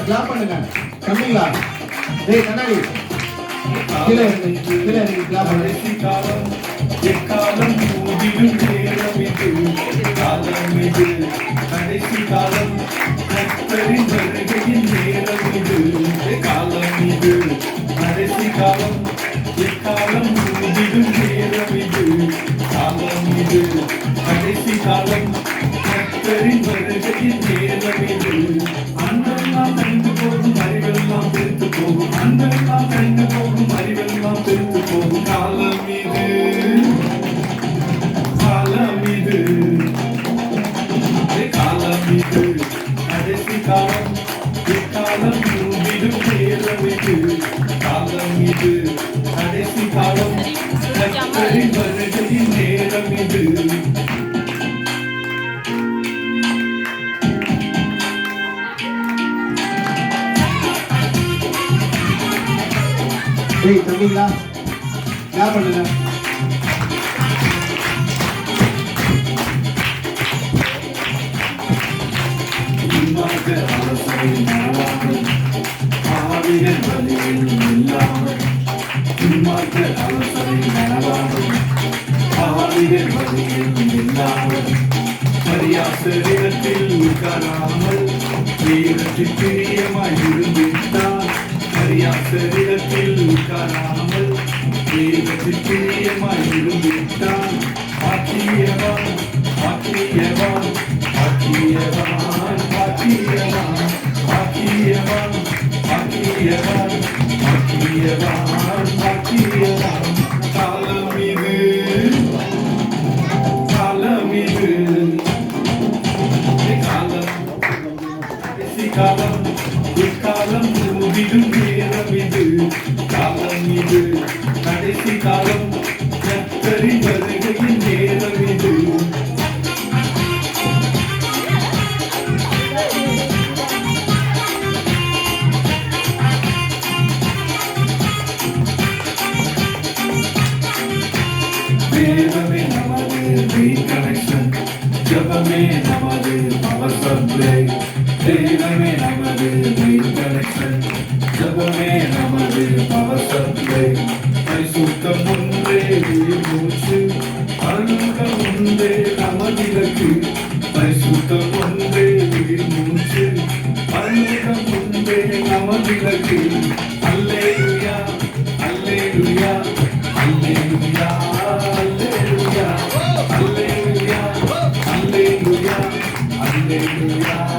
Clap பண்ணுங்க தம்பிங்களா. டேய் கண்ணாடி கீழே இறங்கி கிளாப் பண்ணுங்க. காலம் எக்காலம் ஊதிடும் நேரம் இது காலம் இது கடைசி காலம் கர்த்தரின் வருகையின் நேரம் இது காலம் இது கடைசி காலம் எக்காலம் ஊதிடும் நேரம் இது காலம் இது கடைசி காலம் கர்த்தரின் வருகையின் நேரம் இது அன்றெல்லாம் கண்டு போகும் அறிவெல்லாம் பெருத்து போகும் அன்றெல்லாம் கண்டு போகும் அறிவெல்லாம் பெருத்து போகும் காலம் இது காலம் இது காலம் இது கடைசி காலம் இக்காலம் மூடிடும் நேரம் இது காலம் இது கடைசி காலம் கர்த்தரின் வருகையின் நேரம் இது டேய் தம்பிங்களா கிளாப் பண்ணுங்க. ஆவியன் வழியில் இல்லாமல் துன்மார்க்க அவசரை நனவாமல் ஆவியன் வழியில் இல்லாமல் பரியாசரிடத்தில் உட்காராமல் வீரத்தில் பிரியமாய் இருந்திருந்தால் பரியாசரிடத்தில் உட்காராமல் வீரத்தில் பிரியமாய் இருந்திருந்தால் பாக்கியவான் பாக்கியவான் பாக்கியவான் பாக்கியவான் பாக்கியவான் பாக்கியவான் பாக்கியவான் பாக்கியவான் காலம் இது காலம் இது காலம் கடைசி காலம் இக்காலம் மூடிடும் நேரம் இது காலம் இது கடைசி காலம் கர்த்தரின் வருகையின் நேரம் இது தேவமே நமது மெயின் கனெக்ஷன் ஜபமே நமது பவர் சப்ளை தேவமே நமது மெயின் கனெக்ஷன் ஜபமே நமது பவர் சப்ளை பரிசுத்தம் ஒன்றே மூச்சு பரலோகம் ஒன்றே நமதிலக்கு பரிசுத்தம் ஒன்றே மூச்சு பரலோகம் ஒன்றே நமதிலக்கு அல்லேலூயா அல்லேலூயா அல்லேலூயா Hallelujah, hallelujah, hallelujah, hallelujah.